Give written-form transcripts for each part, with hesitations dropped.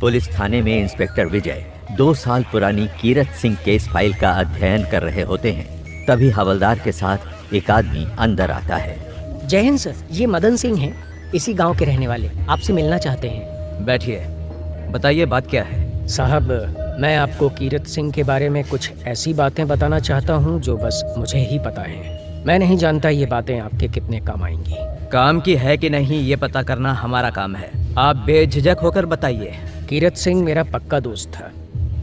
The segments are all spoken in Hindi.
पुलिस थाने में इंस्पेक्टर विजय 2 साल पुरानी कीरत सिंह केस फाइल का अध्ययन कर रहे होते हैं। तभी हवलदार के साथ एक आदमी अंदर आता है। जय हिंद सर, ये मदन सिंह हैं, इसी गांव के रहने वाले, आपसे मिलना चाहते हैं। बैठिए, बताइए बात क्या है। साहब, मैं आपको कीरत सिंह के बारे में कुछ ऐसी बातें बताना चाहता हूँ जो बस मुझे ही पता है। मैं नहीं जानता ये बातें आपके कितने काम आएंगी। काम की है कि नहीं ये पता करना हमारा काम है, आप बेझिझक होकर बताइए। कीरत सिंह मेरा पक्का दोस्त था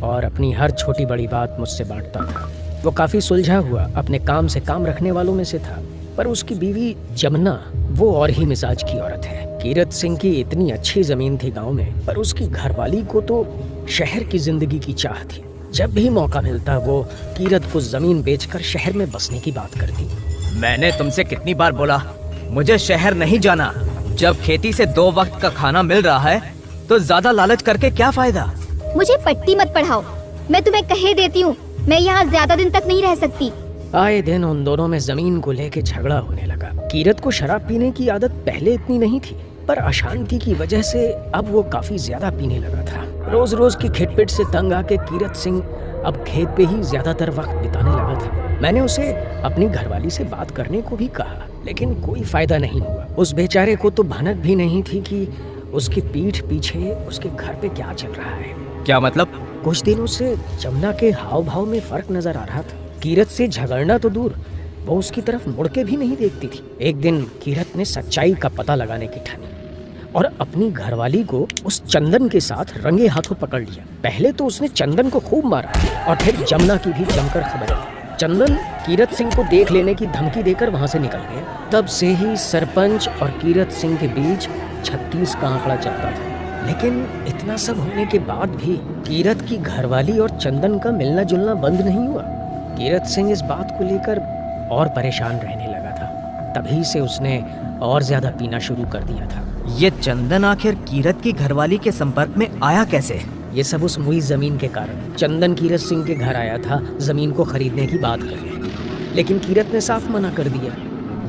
और अपनी हर छोटी बड़ी बात मुझसे बांटता था। वो काफी सुलझा हुआ, अपने काम से काम रखने वालों में से था। पर उसकी बीवी जमुना वो और ही मिजाज की औरत है। कीरत सिंह की इतनी अच्छी जमीन थी गांव में, पर उसकी घरवाली को तो शहर की जिंदगी की चाह थी। जब भी मौका मिलता वो कीरत को जमीन बेचकर शहर में बसने की बात करती। मैंने तुमसे कितनी बार बोला मुझे शहर नहीं जाना। जब खेती से 2 वक्त का खाना मिल रहा है तो ज्यादा लालच करके क्या फायदा। मुझे पट्टी मत पढ़ाओ, मैं तुम्हें कहे देती हूँ, मैं यहाँ ज्यादा दिन तक नहीं रह सकती। आए दिन उन दोनों में जमीन को लेके झगड़ा होने लगा। कीरत को शराब पीने की आदत पहले इतनी नहीं थी, पर अशांति की वजह से अब वो काफी ज्यादा पीने लगा था। रोज रोज की खिटपिट से तंग आके कीरत सिंह अब खेत पे ही ज्यादातर वक्त बिताने लगा था। मैंने उसे अपनी घरवाली से बात करने को भी कहा, लेकिन कोई फायदा नहीं हुआ। उस बेचारे को तो भनक भी नहीं थी कि उसकी पीठ पीछे उसके घर पे क्या चल रहा है। क्या मतलब? कुछ दिनों से जमुना के हाव भाव में फर्क नजर आ रहा था। कीरत से झगड़ना तो दूर, वो उसकी तरफ मुड़ के भी नहीं देखती थी। एक दिन कीरत ने सच्चाई का पता लगाने की ठानी और अपनी घरवाली को उस चंदन के साथ रंगे हाथों पकड़ लिया। पहले तो उसने चंदन को खूब मारा और फिर जमुना की भी जमकर खबर ली। चंदन कीरत सिंह को देख लेने की धमकी देकर वहां से निकल गया। तब से ही सरपंच और कीरत सिंह के बीच 36 का आंकड़ा चलता था। लेकिन इतना सब होने के बाद भी कीरत की घरवाली और चंदन का मिलना जुलना बंद नहीं हुआ। कीरत सिंह इस बात को लेकर और परेशान रहने लगा था। तभी से उसने और ज्यादा पीना शुरू कर दिया था। ये चंदन आखिर कीरत की घरवाली के संपर्क में आया कैसे? ये सब उस मुई जमीन के कारण। चंदन कीरत सिंह के घर आया था जमीन को खरीदने की बात करने, लेकिन कीरत ने साफ मना कर दिया।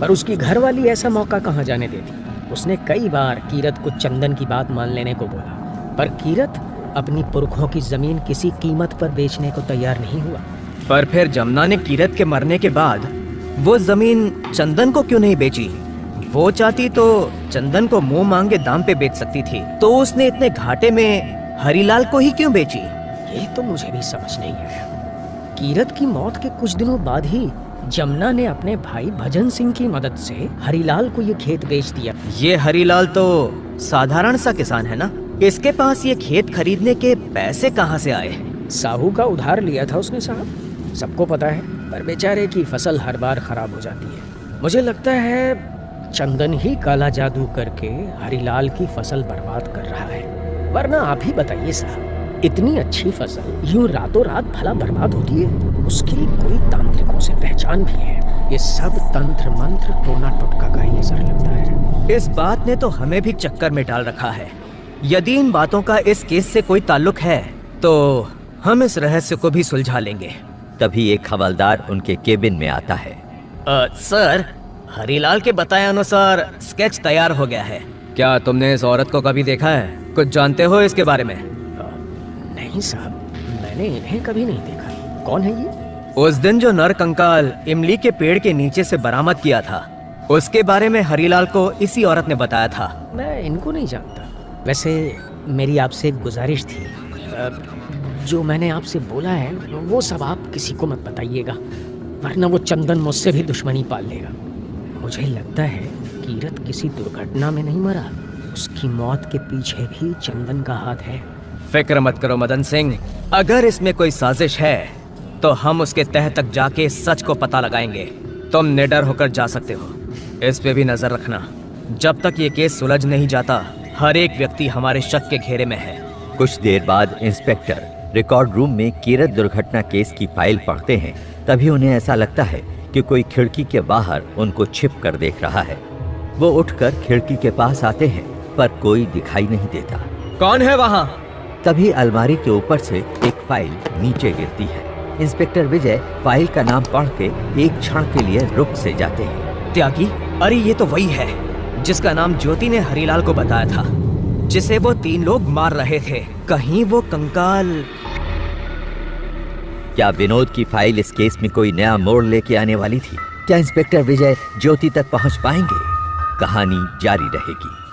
पर उसकी घरवाली ऐसा मौका कहाँ जाने देती। उसने कई बार कीरत को चंदन की बात मान लेने को बोला, पर कीरत अपनी पुरखों की जमीन किसी कीमत पर बेचने को तैयार नहीं हुआ। पर फिर जमुना ने कीरत के मरने के बाद वो जमीन चंदन को क्यों नहीं बेची? वो चाहती तो चंदन को मुंह मांगे दाम पे बेच सकती थी, तो उसने इतने घाटे में हरीलाल को ही क्यों बेची? ये तो मुझे भी समझ नहीं आया। कीरत की मौत के कुछ दिनों बाद ही जमुना ने अपने भाई भजन सिंह की मदद से हरीलाल को ये खेत बेच दिया। ये हरीलाल तो साधारण सा किसान है ना, इसके पास ये खेत खरीदने के पैसे कहाँ से आए? साहू का उधार लिया था उसने साहब, सबको पता है। पर बेचारे की फसल हर बार खराब हो जाती है। मुझे लगता है चंदन ही काला जादू करके हरीलाल की फसल बर्बाद कर रहा है। वरना आप ही बताइए साहब, इतनी अच्छी फसल यूं रातों रात भला बर्बाद होती है? उसकी कोई तांत्रिकों से पहचान भी है। ये सब तंत्र मंत्र टोना टोटका का ही असर लगता है। इस बात ने तो हमें भी चक्कर में डाल रखा है। यदि इन बातों का इस केस से कोई ताल्लुक है तो हम इस रहस्य को भी सुलझा लेंगे। तभी एक हवलदार उनके केबिन में आता है। सर, हरीलाल के बताए अनुसार स्केच तैयार हो गया है। क्या तुमने इस औरत को कभी देखा है? कुछ जानते हो इसके बारे में? नहीं साहब, मैंने इन्हें कभी नहीं देखा। कौन है ये? उस दिन जो नर कंकाल इमली के पेड़ के नीचे से बरामद किया था, उसके बारे में हरीलाल को इसी औरत ने बताया था। मैं इनको नहीं जानता। वैसे मेरी आपसे एक गुजारिश थी, जो मैंने आपसे बोला है वो सब आप किसी को मत बताइएगा, वरना वो चंदन मुझसे भी दुश्मनी पाल लेगा। मुझे लगता है कीरत किसी दुर्घटना में नहीं मरा, उसकी मौत के पीछे भी चंदन का हाथ है। फिक्र मत करो मदन सिंह, अगर इसमें कोई साजिश है तो हम उसके तह तक जाके सच को पता लगाएंगे। तुम निडर होकर जा सकते हो, इस पे भी नजर रखना। जब तक ये केस सुलझ नहीं जाता, हर एक व्यक्ति हमारे शक के घेरे में है। कुछ देर बाद इंस्पेक्टर रिकॉर्ड रूम में कीरत दुर्घटना केस की फाइल पढ़ते हैं। तभी उन्हें ऐसा लगता है कि कोई खिड़की के बाहर उनको छिप कर देख रहा है। वो उठकर खिड़की के पास आते हैं, पर कोई दिखाई नहीं देता। कौन है वहाँ? तभी अलमारी के ऊपर से एक फाइल नीचे गिरती है। इंस्पेक्टर विजय फाइल का नाम पढ़ के एक क्षण के लिए रुक से जाते हैं। त्यागी? अरे ये तो वही है जिसका नाम ज्योति ने हरीलाल को बताया था। जिसे वो 3 लोग मार रहे थे। कहीं वो कंकाल। क्या विनोद की फाइल इस केस में कोई नया मोड़ लेके आने वाली थी? क्या इंस्पेक्टर विजय ज्योति तक पहुंच पाएंगे? कहानी जारी रहेगी।